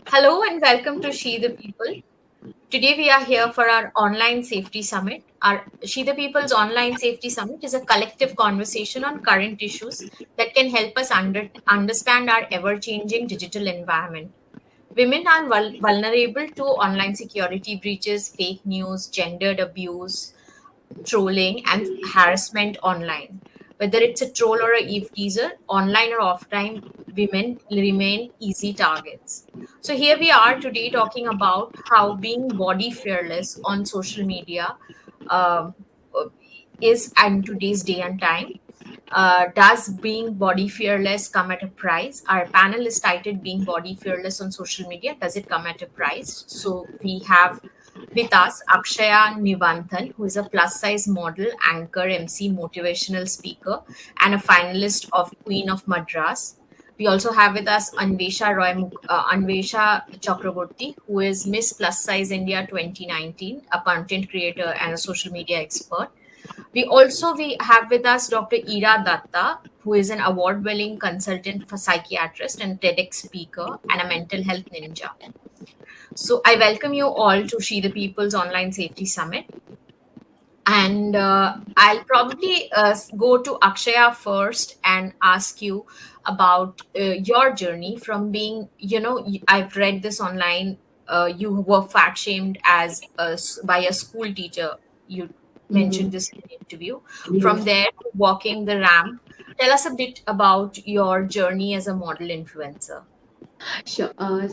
Hello and welcome to She the People. Today we are here for our online safety summit. Our She the People's online safety summit is a collective conversation on current issues that can help us understand our ever-changing digital environment. Women are vulnerable to online security breaches, fake news, gendered abuse, trolling and harassment online. Whether it's a troll or a eve teaser, online or offline, women remain easy targets. So here we are today talking about how being body fearless on social media um, is in today's day and time. Does being body fearless come at a price? Our panel is titled Being Body Fearless on Social Media. Does it come at a price? So we have with us Akshaya Nivanthan, who is a plus size model, anchor, MC, motivational speaker, and a finalist of Queen of Madras. We also have with us Anvesha Chakraborty, who is Miss Plus Size India 2019, a content creator and a social media expert. We have with us Dr. Ira Datta, who is an award-winning consultant for psychiatrist and TEDx speaker and a mental health ninja. So I welcome you all to She the People's Online Safety Summit. And I'll probably go to Akshaya first and ask you about your journey from being, I've read this online. You were fat shamed by a school teacher. You Mhm. mentioned this in an interview. From Yes. there, to walking the ramp. Tell us a bit about your journey as a model influencer. Sure. Our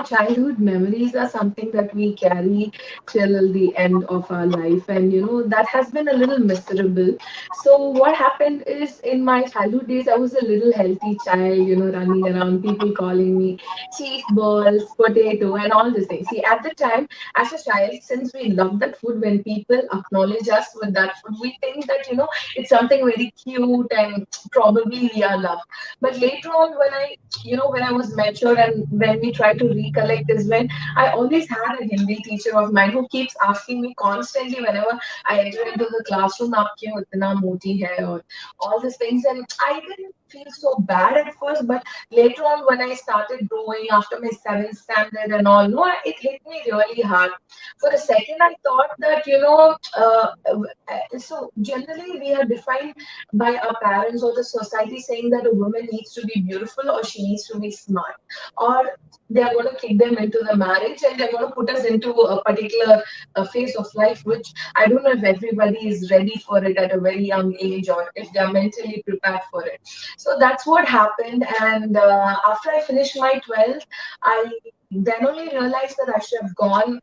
childhood memories are something that we carry till the end of our life, and that has been a little miserable. So, what happened is in my childhood days, I was a little healthy child, running around, people calling me cheese balls, potato, and all these things. See, at the time, as a child, since we love that food, when people acknowledge us with that food, we think that, it's something very cute and probably we are loved. But later on, when I was mature and when we try to recollect, is when I always had a Hindi teacher of mine who keeps asking me constantly whenever I enter into the classroom, "Aap kyun itna moti hai?" or all these things. And I didn't feel so bad at first, but later on, when I started growing after my seventh standard and all, no, it hit me really hard. For a second, I thought that, so generally we are defined by our parents or the society saying that a woman needs to be beautiful or she needs to be smart, or they are going to kick them into the marriage and they're going to put us into a particular phase of life, which I don't know if everybody is ready for it at a very young age or if they're mentally prepared for it. So that's what happened. And after I finished my 12th, I then only realized that I should have gone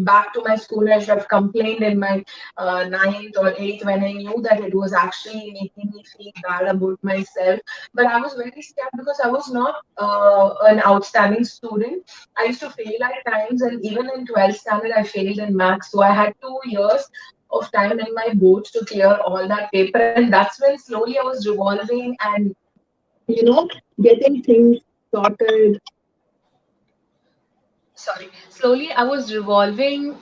back to my school. I should have complained in my ninth or eighth when I knew that it was actually making me feel bad about myself. But I was very scared because I was not an outstanding student. I used to fail at times, and even in 12th standard, I failed in maths. So I had 2 years of time in my boards to clear all that paper, and that's when slowly I was revolving and you know getting things sorted. Sorry, slowly I was revolving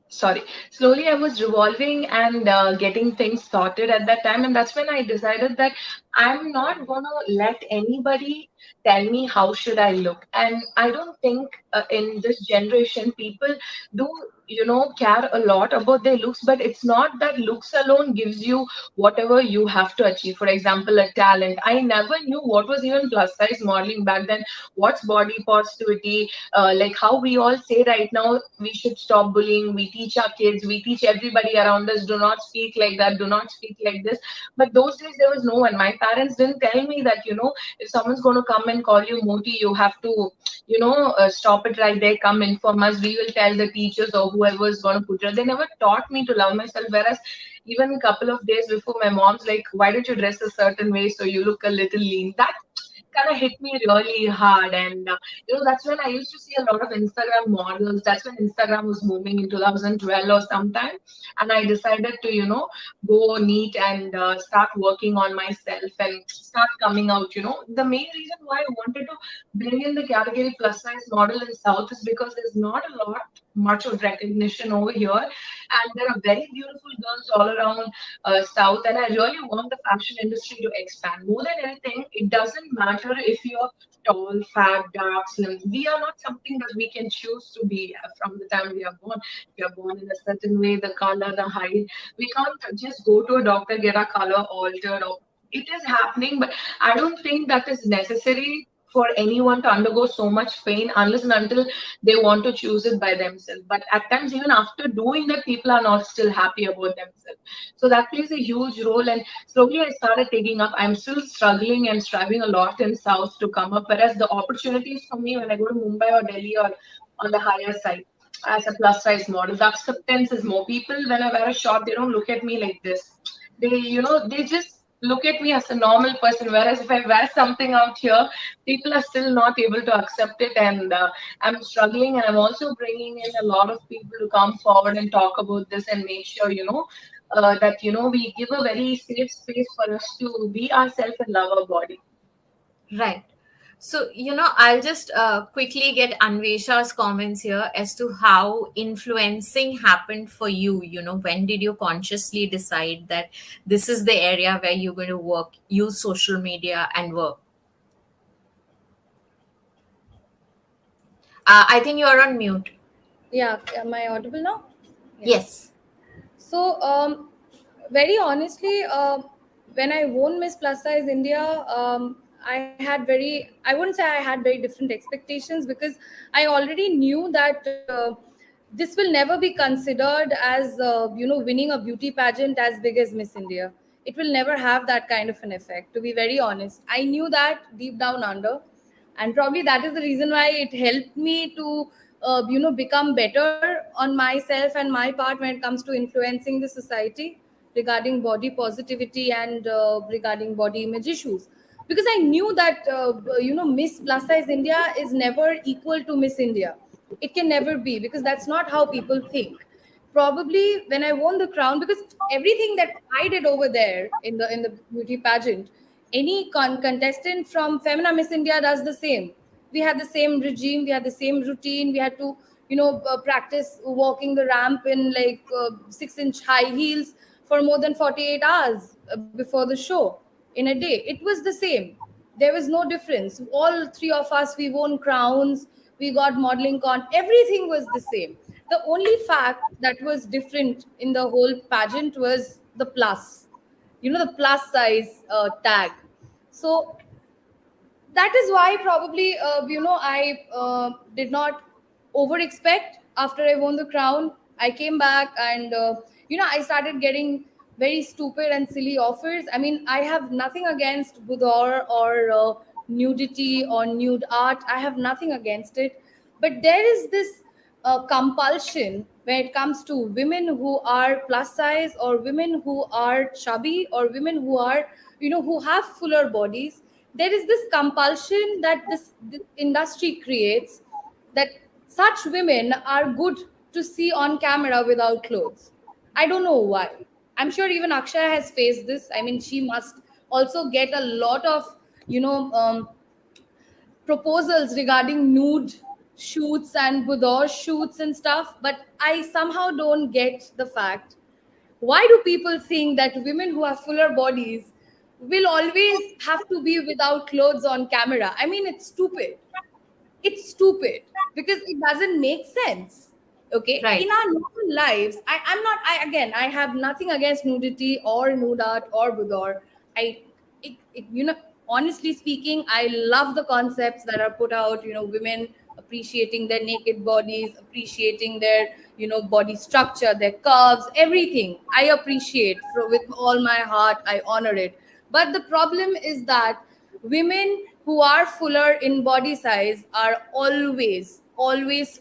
sorry slowly I was revolving and getting things sorted at that time, and that's when I decided that I'm not gonna let anybody tell me how should I look. And I don't think in this generation people do care a lot about their looks, but it's not that looks alone gives you whatever you have to achieve. For example, a talent. I never knew what was even plus size modeling back then, what's body positivity, like how we all say right now we should stop bullying. We teach our kids, we teach everybody around us, do not speak like that, do not speak like this. But those days there was no one. My parents didn't tell me that if someone's going to come and call you moti, you have to stop it right there, come inform us, we will tell the teachers or whoever is going to put you. They never taught me to love myself. Whereas even a couple of days before, my mom's like, why don't you dress a certain way so you look a little lean? That kind of hit me really hard. And that's when I used to see a lot of Instagram models. That's when Instagram was booming in 2012 or sometime. And I decided to go neat and start working on myself and start coming out. The main reason why I wanted to bring in the category plus size model in South is because there's not a lot. much of recognition over here, and there are very beautiful girls all around South. And I really want the fashion industry to expand. More than anything, it doesn't matter if you're tall, fat, dark, slim. We are not something that we can choose to be from the time we are born. We are born in a certain way, the color, the height. We can't just go to a doctor, get our color altered. Or it is happening, but I don't think that is necessary for anyone to undergo so much pain unless and until they want to choose it by themselves. But at times, even after doing that, people are not still happy about themselves. So that plays a huge role. And slowly I started taking up. I'm still struggling and striving a lot in South to come up. Whereas the opportunities for me when I go to Mumbai or Delhi or on the higher side as a plus size model, the acceptance is more. People, when I wear a short, they don't look at me like this. They just look at me as a normal person. Whereas if I wear something out here, people are still not able to accept it. And I'm struggling, and I'm also bringing in a lot of people to come forward and talk about this and make sure, that, we give a very safe space for us to be ourselves and love our body. Right. So, I'll just quickly get Anvesha's comments here as to how influencing happened for you. When did you consciously decide that this is the area where you're going to work, use social media and work? I think you're on mute. Yeah, am I audible now? Yes. Yes. So, very honestly, when I won Miss Plus Size India, I had I wouldn't say I had very different expectations, because I already knew that this will never be considered as, winning a beauty pageant as big as Miss India. It will never have that kind of an effect, to be very honest. I knew that deep down under, and probably that is the reason why it helped me to become better on myself and my part when it comes to influencing the society regarding body positivity and regarding body image issues, because I knew that Miss Plus Size India is never equal to Miss India. It can never be, because that's not how people think. Probably when I won the crown, because everything that I did over there in the beauty pageant, any contestant from Femina Miss India does the same. We had the same regime, we had the same routine. We had to practice walking the ramp in like 6-inch high heels for more than 48 hours before the show in a day. It was the same. There was no difference. All three of us, we won crowns, we got modeling everything was the same. The only fact that was different in the whole pageant was the plus, the plus size tag. So that is why probably I did not over expect. After I won the crown, I came back, and I started getting very stupid and silly offers. I mean, I have nothing against boudoir or nudity or nude art. I have nothing against it, but there is this compulsion when it comes to women who are plus size, or women who are chubby, or women who are who have fuller bodies. There is this compulsion that this industry creates, that such women are good to see on camera without clothes. I don't know why. I'm sure even Akshay has faced this. I mean, she must also get a lot of you know um, proposals regarding nude shoots and boudoir shoots and stuff, but I somehow don't get the fact, why do people think that women who have fuller bodies will always have to be without clothes on camera? I mean, it's stupid. It's stupid, because it doesn't make sense. Okay, in Right. our normal lives, I'm not, I have nothing against nudity or nude art or boudoir. I honestly speaking, I love the concepts that are put out, women appreciating their naked bodies, appreciating their body structure, their curves, everything I appreciate with all my heart. I honor it. But the problem is that women who are fuller in body size are always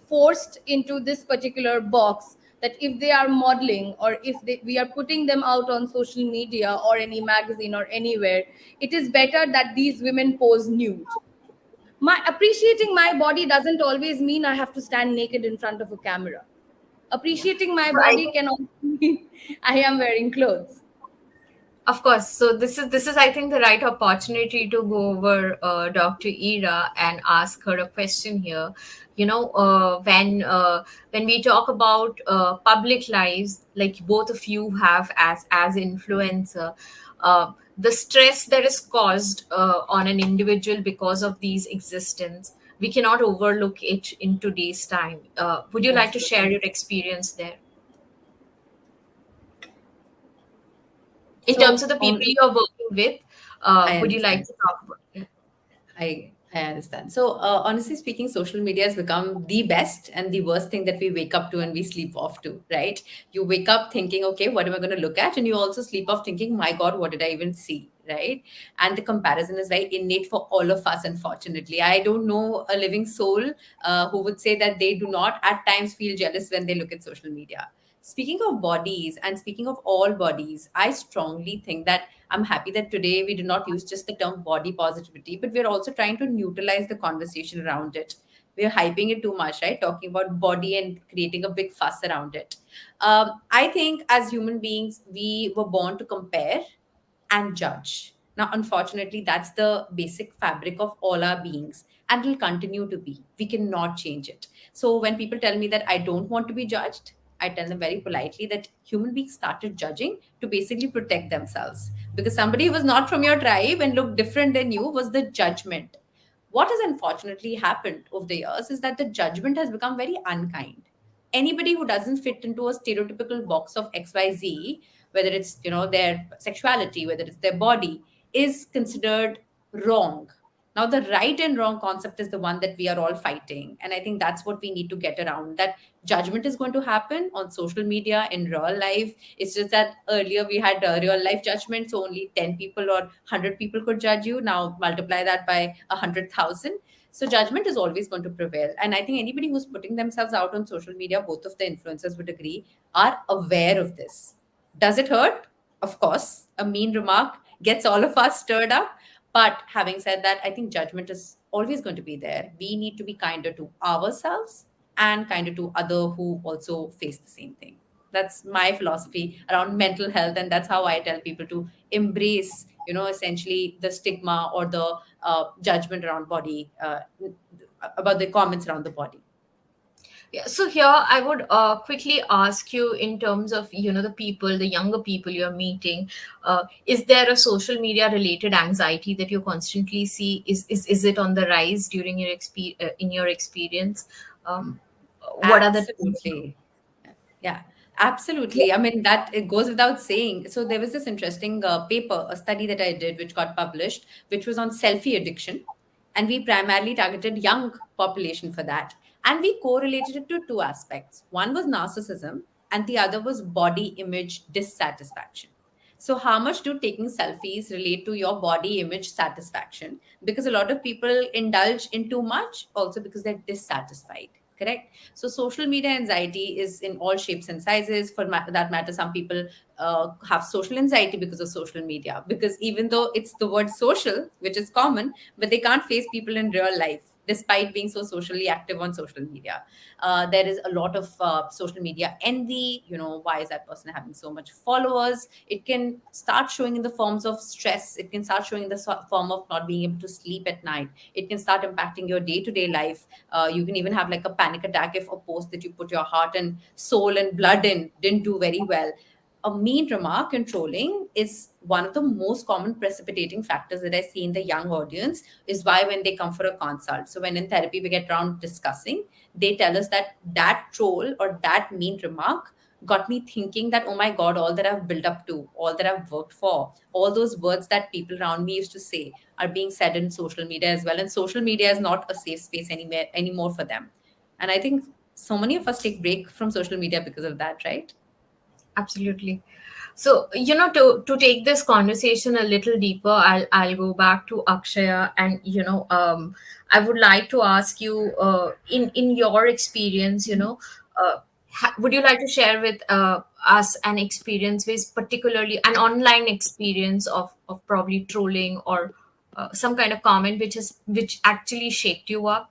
forced into this particular box, that if they are modeling, or if we are putting them out on social media or any magazine or anywhere, it is better that these women pose nude. My appreciating my body doesn't always mean I have to stand naked in front of a camera. Appreciating my So I body can also mean I am wearing clothes. Of course. So this is I think the right opportunity to go over Dr. Ira and ask her a question here. When we talk about public lives, like both of you have as influencer, the stress that is caused on an individual because of these existence, we cannot overlook it in today's time. Would you like to share Absolutely. your experience there in terms So of the people on, you are working with? I Would you like understand. to talk about it? I understand. So honestly speaking, social media has become the best and the worst thing that we wake up to and we sleep off to, right? You wake up thinking, okay, what am I going to look at? And you also sleep off thinking, my God, what did I even see? Right? And the comparison is very innate for all of us, unfortunately. I don't know a living soul who would say that they do not at times feel jealous when they look at social media. Speaking of bodies and speaking of all bodies, I strongly think that I'm happy that today we do not use just the term body positivity, but we're also trying to neutralize the conversation around it. We're hyping it too much, right? Talking about body and creating a big fuss around it. I think as human beings, we were born to compare and judge. Now, unfortunately, that's the basic fabric of all our beings and will continue to be. We cannot change it. So, when people tell me that I don't want to be judged, I tell them very politely that human beings started judging to basically protect themselves. Because somebody who was not from your tribe and looked different than you was the judgment. What has unfortunately happened over the years is that the judgment has become very unkind. Anybody who doesn't fit into a stereotypical box of XYZ, whether it's their sexuality, whether it's their body, is considered wrong. Now the right and wrong concept is the one that we are all fighting, and I think that's what we need to get around. That judgment is going to happen on social media, in real life. It's just that earlier we had real life judgment, so only 10 people or 100 people could judge you. Now multiply that by 100,000. So judgment is always going to prevail. And I think anybody who's putting themselves out on social media, both of the influencers would agree, are aware of this. Does it hurt? Of course. A mean remark gets all of us stirred up. But having said that, I think judgment is always going to be there. We need to be kinder to ourselves and kinder to other who also face the same thing. That's my philosophy around mental health, and that's how I tell people to embrace, essentially the stigma or the judgment around body, about the comments around the body. Yeah, so here I would quickly ask you in terms of the people, the younger people you're meeting. Is there a social media related anxiety that you constantly see? Is it on the rise during your in your experience? Um, what are the things? Absolutely. Yeah, absolutely. I mean, that it goes without saying. So there was this interesting paper, a study that I did, which got published, which was on selfie addiction, and we primarily targeted young population for that, and we correlated it to two aspects. One was narcissism, and the other was body image dissatisfaction. So, how much do taking selfies relate to your body image satisfaction? Because a lot of people indulge in too much, also because they're dissatisfied. Correct. So social media anxiety is in all shapes and sizes. That matter, some people have social anxiety because of social media. Because even though it's the word social, which is common, but they can't face people in real life, despite being so socially active on social media. There is a lot of social media envy. Why is that person having so much followers? It can start showing in the forms of stress. It can start showing in the form of not being able to sleep at night. It can start impacting your day-to-day life. You can even have like a panic attack if a post that you put your heart and soul and blood in didn't do very well. A mean remark and trolling is one of the most common precipitating factors that I see in the young audience, is why when they come for a consult. So when in therapy we get around discussing, they tell us that that troll or that mean remark got me thinking that, oh my God, all that I've built up to, all that I've worked for, all those words that people around me used to say are being said in social media as well. And social media is not a safe space anymore for them. And I think so many of us take break from social media because of that, right? Absolutely. So, to take this conversation a little deeper, I'll go back to Akshaya, and I would like to ask you, in your experience, would you like to share with us an experience with particularly an online experience of probably trolling or some kind of comment which actually shaped you up?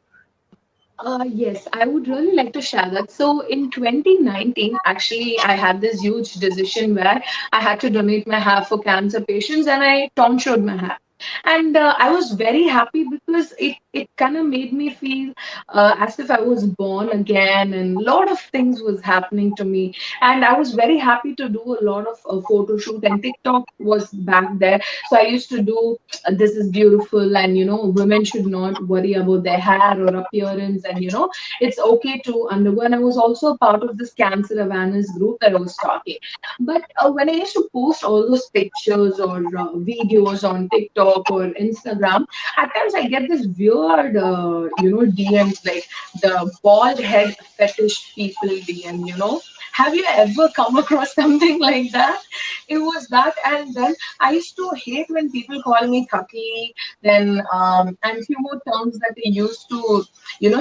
Yes, I would really like to share that. So in 2019, actually, I had this huge decision where I had to donate my hair for cancer patients, and I tonsured my hair. And I was very happy because it kind of made me feel as if I was born again, and a lot of things was happening to me. And I was very happy to do a lot of photo shoot, and TikTok was back there. So I used to do this is beautiful, and women should not worry about their hair or appearance, and it's okay to undergo. And I was also a part of this cancer awareness group that I was talking. But when I used to post all those pictures or videos on TikTok or Instagram, at times I get this weird DMs, like the bald head fetish people DM. Have you ever come across something like that? It was that. And then I used to hate when people call me thaki, then and few more terms that they used to,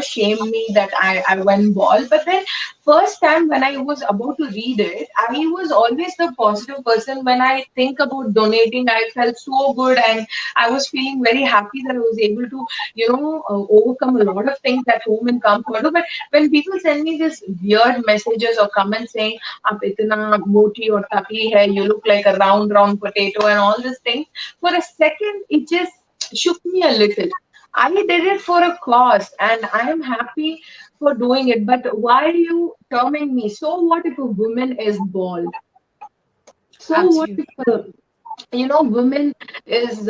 shame me that I went bald. But then first time when I was about to read it, I was always the positive person. When I think about donating, I felt so good, and I was feeling very happy that I was able to, overcome a lot of things at home and come forward. But when people send me this weird messages or comments saying, "Aap itna moti or takli hai, you look like a round potato," and all these things, for a second, it just shook me a little. I did it for a cause, and I am happy for doing it. But why are you terming me? So what if a woman is bald? So what Absolutely. if women is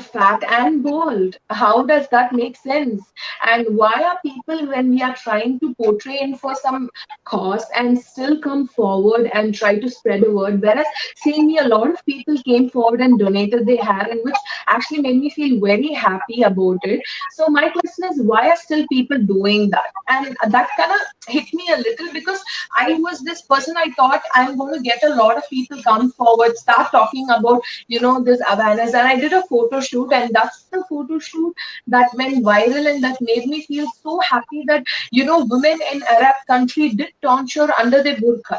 fat and bald? How does that make sense? And why are people, when we are trying to portray in for some cause, and still come forward and try to spread a word, whereas seeing me, a lot of people came forward and donated their hair, and which actually made me feel very happy about it. So my question is, why are still people doing that? And that kind of hit me a little, because I was this person, I thought I'm going to get a lot of people come forward, start talking about this awareness. And I did a photo shoot, and that's the photo shoot that went viral, and that made me feel so happy that women in Arab country did tonsure under their burqa.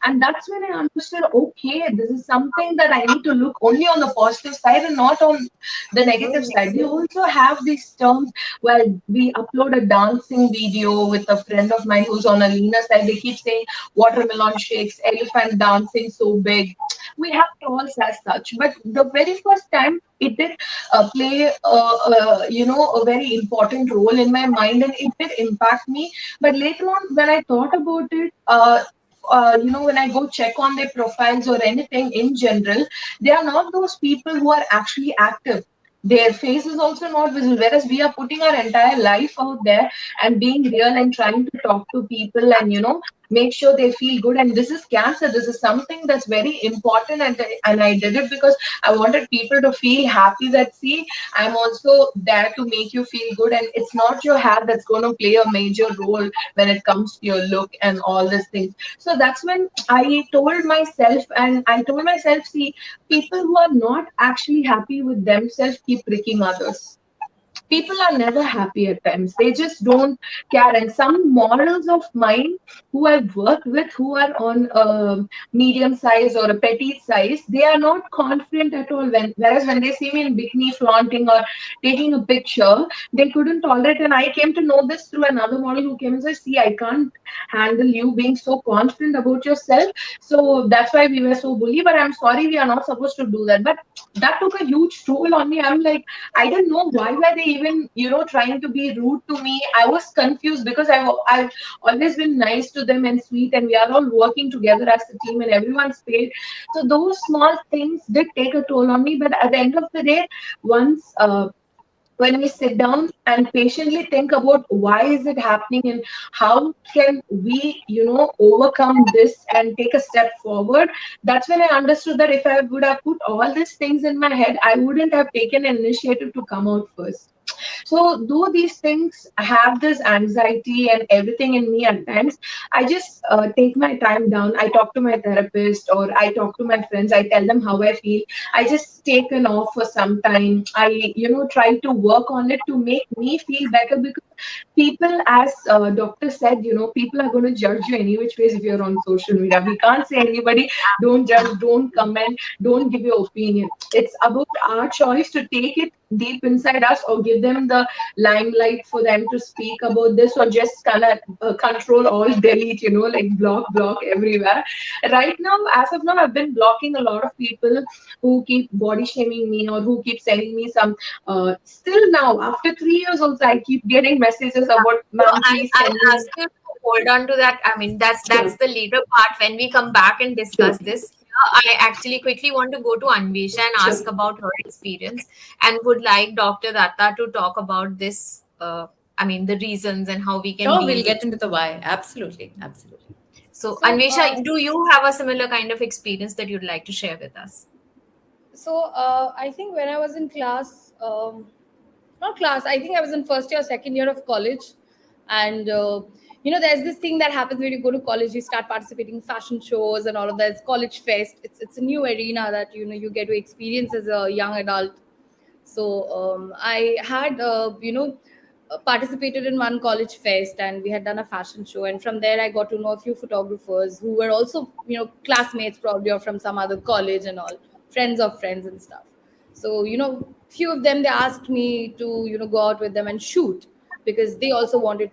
And that's when I understood, okay, this is something that I need to look only on the positive side and not on the negative side. We also have these terms where we upload a dancing video with a friend of mine who's on a leaner side. They keep saying watermelon shakes, elephant dancing so big. We have trolls as such. But the very first time, it did play a very important role in my mind, and it did impact me. But later on, when I thought about it, when I go check on their profiles or anything in general, they are not those people who are actually active. Their face is also not visible, whereas we are putting our entire life out there and being real and trying to talk to people and make sure they feel good. And this is cancer. This is something that's very important, and I did it because I wanted people to feel happy. That see, I'm also there to make you feel good, and it's not your hair that's going to play a major role when it comes to your look and all these things. So that's when I told myself, see, people who are not actually happy with themselves keep pricking others. People are never happy at times. They just don't care. And some models of mine who I've worked with, who are on a medium size or a petite size, they are not confident at all. Whereas when they see me in bikini flaunting or taking a picture, they couldn't tolerate. And I came to know this through another model who came and said, see, I can't handle you being so confident about yourself. So that's why we were so bully. But I'm sorry, we are not supposed to do that. But that took a huge toll on me. I'm like, I didn't know why were they even, trying to be rude to me. I was confused because I've always been nice to them and sweet, and we are all working together as a team, and everyone's paid. So those small things did take a toll on me. But at the end of the day, once when we sit down and patiently think about why is it happening and how can we overcome this and take a step forward, that's when I understood that if I would have put all these things in my head, I wouldn't have taken an initiative to come out first. So, though these things have this anxiety and everything in me at times, I just take my time down. I talk to my therapist or I talk to my friends. I tell them how I feel. I just take an off for some time. I, try to work on it to make me feel better, because people, as doctor said, people are going to judge you any which ways if you're on social media. We can't say anybody, don't judge, don't comment, don't give your opinion. It's about our choice to take it deep inside us, or give them the limelight for them to speak about this, or just kind of control all, delete, like block everywhere. Right now, as of now, I've been blocking a lot of people who keep body shaming me, or who keep sending me some still now after 3 years also I keep getting messages about, So ma'am, please send I'll me. ask you to hold on to that. I mean, that's Sure, the later part when we come back and sure, discuss this. I actually quickly want to go to Anvesha and sure. ask about her experience, and would like Dr. Datta to talk about this. I mean, the reasons and how we can Sure, we'll deal with. get into the why. Absolutely, absolutely. So, So, Anvesha, do you have a similar kind of experience that you'd like to share with us? I think when I was in class, not class, I think I was in first year or second year of college. And, there's this thing that happens when you go to college, you start participating in fashion shows and all of that. It's college fest. It's a new arena that, you get to experience as a young adult. So I had, participated in one college fest, and we had done a fashion show. And from there, I got to know a few photographers who were also, classmates probably, or from some other college and all, friends of friends and stuff. So, few of them, they asked me to, go out with them and shoot, because they also wanted,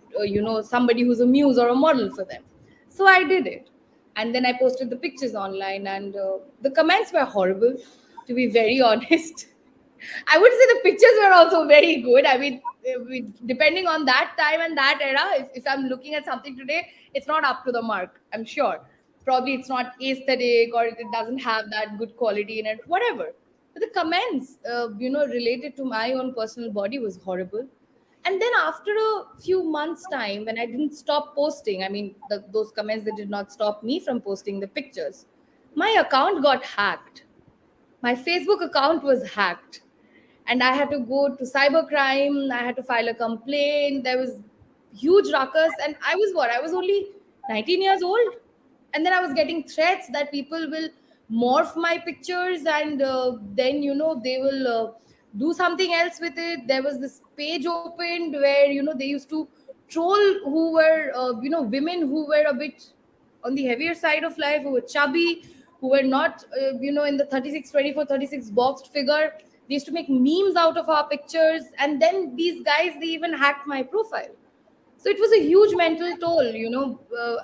somebody who's a muse or a model for them. So I did it. And then I posted the pictures online, and the comments were horrible, to be very honest. I would say the pictures were also very good. I mean, depending on that time and that era, if I'm looking at something today, it's not up to the mark, I'm sure. Probably it's not aesthetic, or it doesn't have that good quality in it, whatever. But the comments, related to my own personal body was horrible. And then after a few months' time, when I didn't stop posting, I mean, those comments, they did not stop me from posting the pictures. My account got hacked. My Facebook account was hacked, and I had to go to cybercrime. I had to file a complaint. There was huge ruckus, and I was what? I was only 19 years old, and then I was getting threats that people will morph my pictures, and then they will do something else with it. There was this page opened where they used to troll who were women who were a bit on the heavier side of life, who were chubby, who were not in the 36, 24, 36 boxed figure. They used to make memes out of our pictures, and then these guys, they even hacked my profile. So it was a huge mental toll,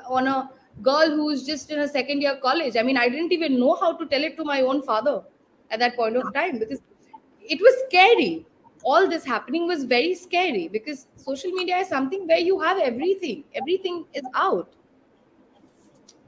on a girl who's just in a second year college. I mean, I didn't even know how to tell it to my own father at that point of time, because it was scary. All this happening was very scary, because social media is something where you have everything is out.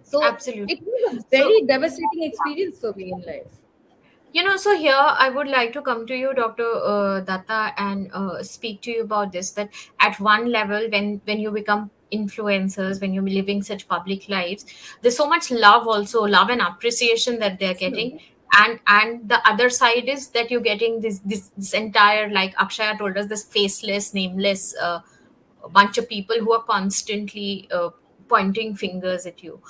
So Absolutely. it was a So, very devastating experience for me in life. So here I would like to come to you, Dr. Datta, and speak to you about this. That at one level, when you become influencers, when you're living such public lives, there's so much love, also love and appreciation that they're getting. Absolutely. And the other side is that you're getting this entire, like Akshaya told us, this faceless, nameless a bunch of people who are constantly pointing fingers at you.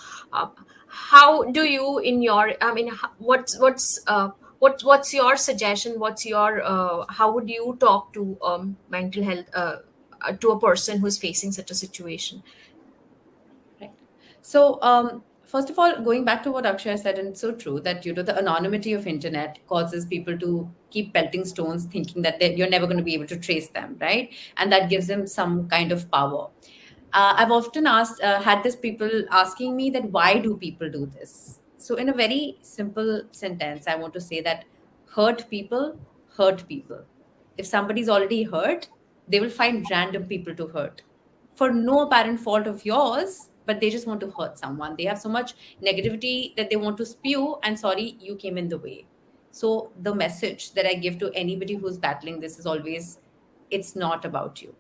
How do you, in your, I mean, what's your suggestion? What's your how would you talk to mental health to a person who's facing such a situation? Right. So, first of all, going back to what Akshay said, and it's so true that the anonymity of internet causes people to keep pelting stones, thinking that you're never going to be able to trace them, right? And that gives them some kind of power. I've often had this people asking me that why do people do this? So, in a very simple sentence, I want to say that hurt people hurt people. If somebody's already hurt, they will find random people to hurt for no apparent fault of yours, but they just want to hurt someone. They have so much negativity that they want to spew, and sorry, you came in the way. So, the message that I give to anybody who's battling this is always it's not about you.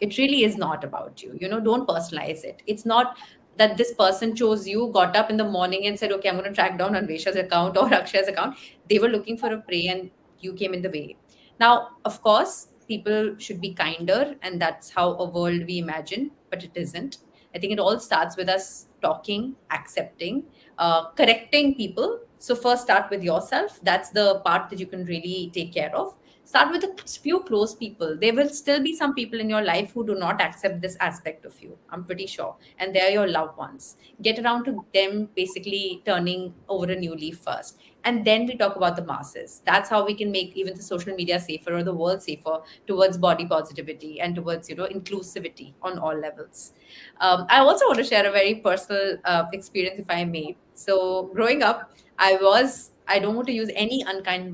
It really is not about you. Don't personalize it. It's not that this person chose you, got up in the morning and said, okay, I'm going to track down Anvesha's account or Aksha's account. They were looking for a prey and you came in the way. Now, of course, people should be kinder, and that's how a world we imagine, but it isn't. I think it all starts with us talking, accepting, correcting people. So, first start with yourself. That's the part that you can really take care of. Start with a few close people. There will still be some people in your life who do not accept this aspect of you, I'm pretty sure, and they're your loved ones. Get around to them, basically turning over a new leaf first, and then we talk about the masses. That's how we can make even the social media safer, or the world safer, towards body positivity and towards, inclusivity on all levels. I also want to share a very personal experience, if I may. So growing up, I don't want to use any unkind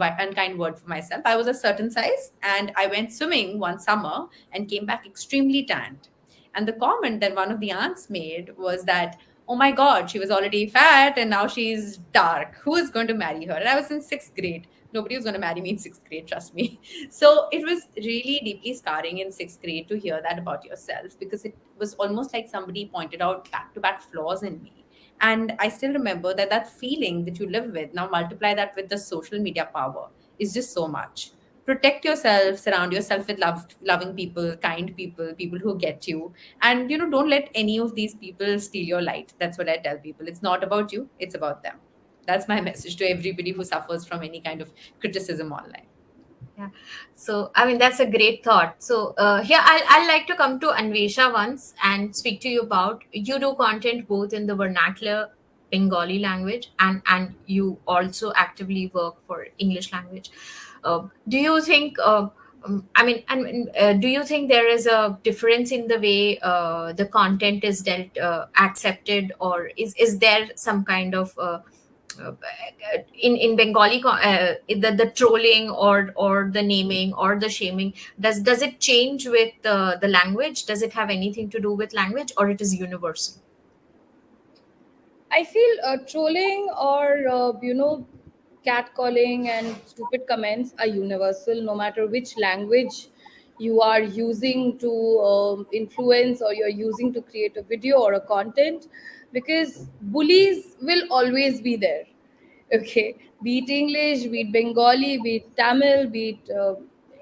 word for myself. I was a certain size, and I went swimming one summer and came back extremely tanned. And the comment that one of the aunts made was that, oh my God, she was already fat and now she's dark. Who is going to marry her? And I was in sixth grade. Nobody was going to marry me in sixth grade, trust me. So it was really deeply scarring in sixth grade to hear that about yourself, because it was almost like somebody pointed out back to back flaws in me. And I still remember that feeling that you live with, now multiply that with the social media power, is just so much. Protect yourself, surround yourself with loving people, kind people, people who get you. And don't let any of these people steal your light. That's what I tell people. It's not about you, it's about them. That's my message to everybody who suffers from any kind of criticism online. Yeah. So, I mean, that's a great thought. So, here I'll like to come to Anvesha once and speak to you about, you do content both in the vernacular Bengali language, and you also actively work for English language. Do you think, do you think there is a difference in the way the content is dealt, accepted, or is there some kind of uh, in Bengali, the trolling or the naming or the shaming, does it change with the language? Does it have anything to do with language, or it is universal? I feel trolling or catcalling and stupid comments are universal, no matter which language you are using to influence, or you're using to create a video or a content, because bullies will always be there. Okay, be it English, be it Bengali, be it Tamil, be it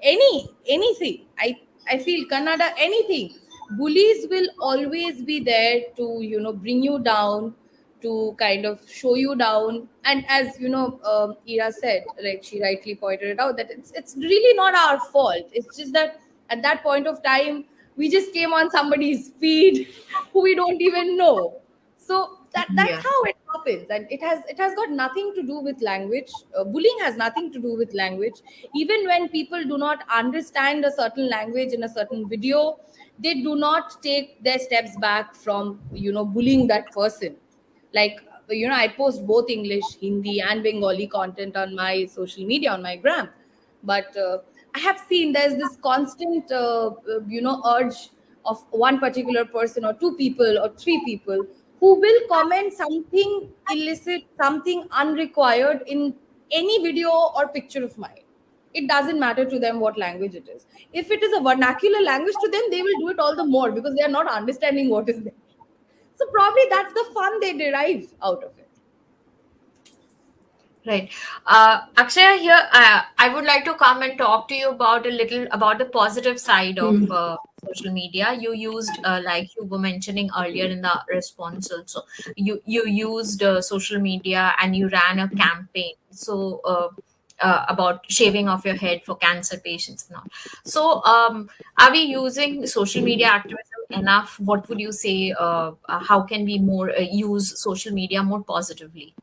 anything. I feel Kannada, anything. Bullies will always be there to bring you down, to kind of show you down. And as Ira said, like she rightly pointed it out, that it's really not our fault. It's just that at that point of time we just came on somebody's feed who we don't even know. So that's Yeah. how it happens, and it has got nothing to do with language. Bullying has nothing to do with language. Even when people do not understand a certain language in a certain video, they do not take their steps back from bullying that person. Like I post both English, Hindi and Bengali content on my social media, on my gram. But I have seen there's this constant urge of one particular person, or two people, or three people, who will comment something illicit, something unrequired in any video or picture of mine. It doesn't matter to them what language it is. If it is a vernacular language to them, they will do it all the more, because they are not understanding what is there. So probably that's the fun they derive out of it. Right. Akshaya, here I would like to come and talk to you about a little about the positive side of Hmm. social media. You used, like you were mentioning earlier in the response also, you used social media and you ran a campaign. So about shaving off your head for cancer patients and all. So are we using social media activism enough? What would you say? How can we more use social media more positively?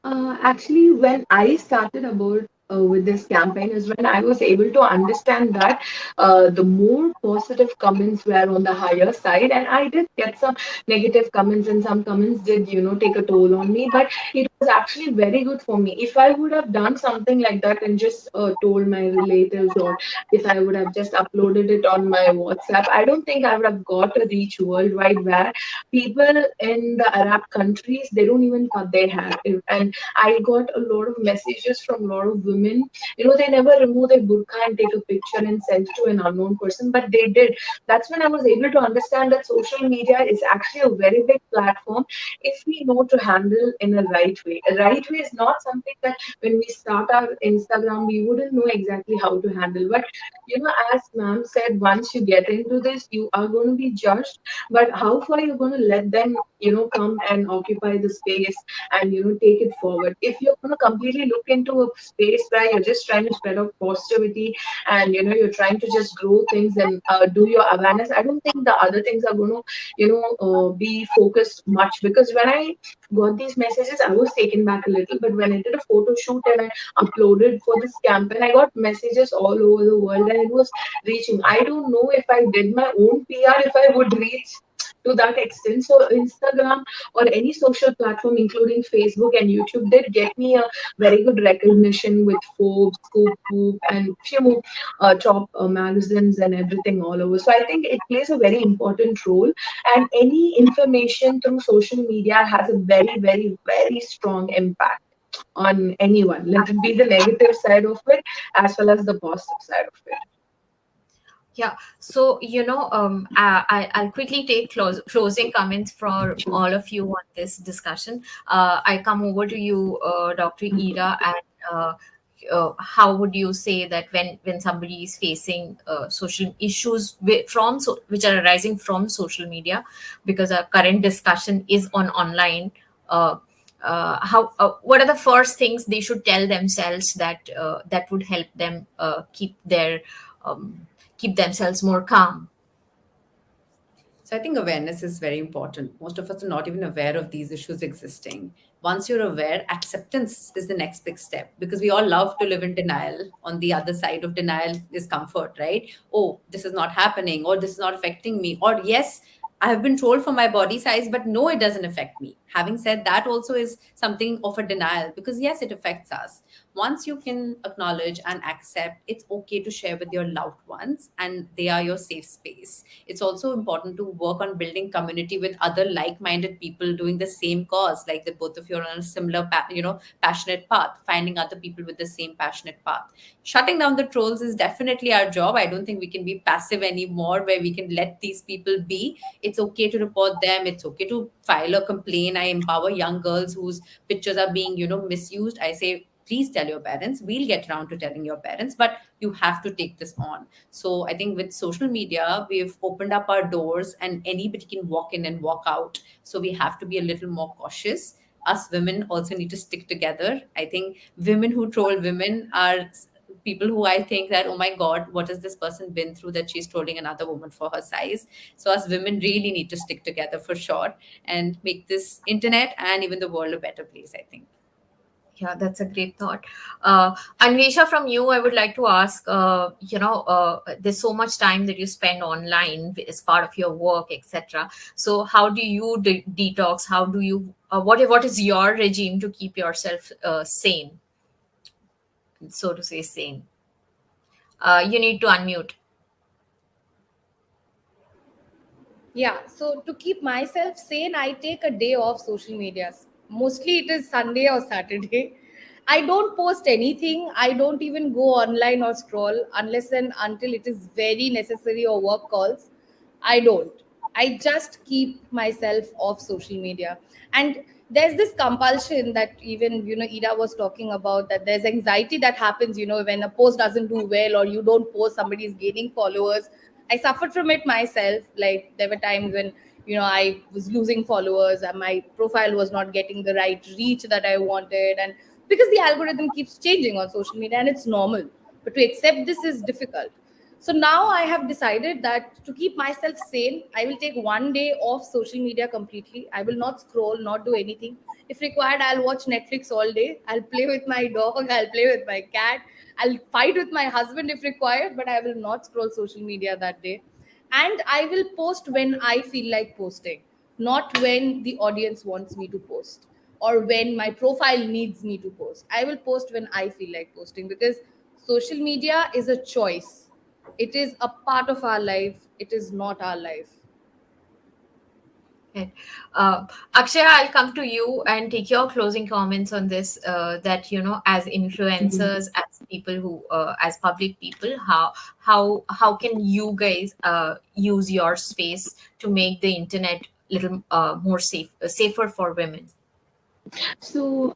Actually, when I started about with this campaign is when I was able to understand that the more positive comments were on the higher side, and I did get some negative comments, and some comments did take a toll on me. But it was actually very good for me. If I would have done something like that and just told my relatives, or if I would have just uploaded it on my WhatsApp, I don't think I would have got a reach worldwide where people in the Arab countries, they don't even cut their hair. And I got a lot of messages from a lot of women. They never remove their burqa and take a picture and send to an unknown person, but they did. That's when I was able to understand that social media is actually a very big platform if we know to handle in a right way. way. A right way is not something that when we start our Instagram, we wouldn't know exactly how to handle. But as ma'am said, once you get into this, you are going to be judged. But how far you're going to let them, come and occupy the space and take it forward? If you're going to completely look into a space where you're just trying to spread out positivity and you're trying to just grow things and do your awareness, I don't think the other things are going to be focused much. Because when I got these messages, I was taken back a little. But when I did a photo shoot and I uploaded for this campaign, I got messages all over the world and it was reaching. I don't know if I did my own PR, if I would reach to that extent. So Instagram or any social platform, including Facebook and YouTube, did get me a very good recognition with Forbes, Scoop, Whoop, and few more top magazines and everything all over. So I think it plays a very important role, and any information through social media has a very, very, very strong impact on anyone. Let it be the negative side of it as well as the positive side of it. Yeah. So, I'll quickly take closing comments for all of you on this discussion. I come over to you, Dr. Ira, and how would you say that when somebody is facing social issues which are arising from social media, because our current discussion is on online, uh, how what are the first things they should tell themselves that would help them um, keep themselves more calm? So I think awareness is very important. Most of us are not even aware of these issues existing. Once you're aware, acceptance is the next big step, because we all love to live in denial. On the other side of denial is comfort, right? Oh, this is not happening, or this is not affecting me, or yes, I have been trolled for my body size, but no, it doesn't affect me. Having said that, also is something of a denial, because yes, it affects us. Once you can acknowledge and accept, it's okay to share with your loved ones, and they are your safe space. It's also important to work on building community with other like-minded people doing the same cause, like the both of you are on a similar passionate path, finding other people with the same passionate path. Shutting down the trolls is definitely our job. I don't think we can be passive anymore, where we can let these people be. It's okay to report them, it's okay to file a complaint. I empower young girls whose pictures are being misused. I say, please tell your parents, we'll get around to telling your parents, but you have to take this on. So I think with social media, we've opened up our doors and anybody can walk in and walk out. So we have to be a little more cautious. Us women also need to stick together. I think women who troll women are people who I think that, oh my God, what has this person been through that she's trolling another woman for her size? So us women really need to stick together for sure and make this internet and even the world a better place, I think. Yeah, that's a great thought. Anvesha, from you, I would like to ask, there's so much time that you spend online as part of your work, etc. So how do you detox? How do you, what is your regime to keep yourself sane, so to say, sane? You need to unmute. Yeah, so to keep myself sane, I take a day off social medias. Mostly it is Sunday or Saturday. I don't post anything. I don't even go online or scroll unless and until it is very necessary or work calls. I don't. I just keep myself off social media. And there's this compulsion that even, Ida was talking about, that there's anxiety that happens, when a post doesn't do well or you don't post, somebody is gaining followers. I suffered from it myself. Like there were times when I was losing followers and my profile was not getting the right reach that I wanted, and because the algorithm keeps changing on social media, and it's normal. But to accept this is difficult. So now I have decided that to keep myself sane, I will take one day off social media completely. I will not scroll, not do anything. If required, I'll watch Netflix all day. I'll play with my dog. I'll play with my cat. I'll fight with my husband if required, but I will not scroll social media that day. And I will post when I feel like posting, not when the audience wants me to post or when my profile needs me to post. I will post when I feel like posting, because social media is a choice. It is a part of our life, it is not our life. Okay. Akshaya, I'll come to you and take your closing comments on this. That as influencers, as people who, as public people, how can you guys use your space to make the internet little more safer for women? So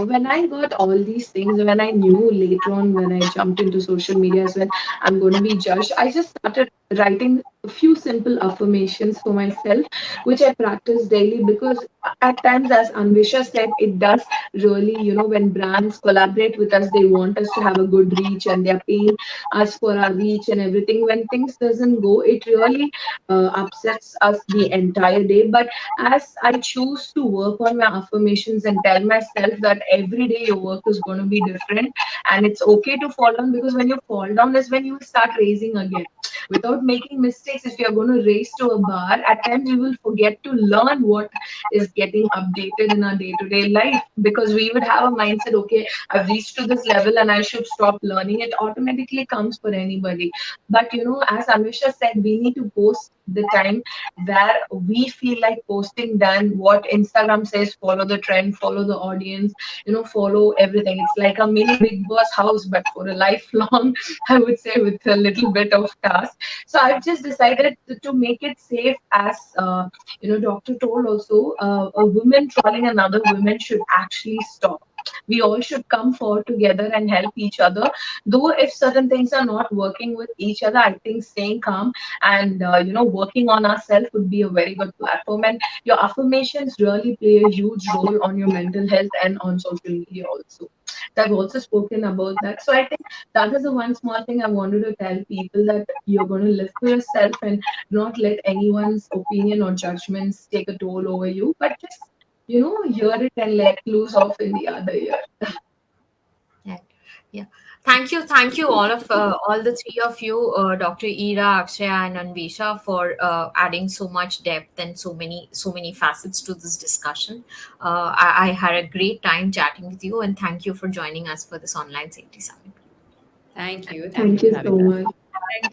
when I got all these things, when I knew later on when I jumped into social media as well, I'm going to be judged, I just started writing a few simple affirmations for myself, which I practice daily because at times, as Anvisha said, it does really, when brands collaborate with us, they want us to have a good reach and they're paying us for our reach and everything. When things doesn't go, it really upsets us the entire day. But as I choose to work on my affirmations and tell myself that every day your work is going to be different and it's okay to fall down, because when you fall down is when you start raising again. Without making mistakes, if you're going to race to a bar, at times we will forget to learn what is getting updated in our day to day life, because we would have a mindset, okay, I've reached to this level and I should stop learning. It automatically comes for anybody. But as Anusha said, we need to post the time where we feel like posting than what Instagram says, follow the trend, follow the audience, follow everything. It's like a mini Big Boss house, but for a lifelong, I would say, with a little bit of task. So I've just decided to make it safe, as doctor told also, a woman trolling another woman should actually stop. We all should come forward together and help each other. Though if certain things are not working with each other, I think staying calm and working on ourselves would be a very good platform. And your affirmations really play a huge role on your mental health and on social media also. So I've also spoken about that. So I think that is the one small thing I wanted to tell people, that you're going to live for yourself and not let anyone's opinion or judgments take a toll over you, but just hear it and let loose off in the other ear. Yeah. Yeah. Thank you, all the three of you, Dr. Ira, Akshaya, and Anvisha, for adding so much depth and so many facets to this discussion. I had a great time chatting with you, and thank you for joining us for this online safety summit. Thank you. Thank you Thank for you having so us. much. Thank you.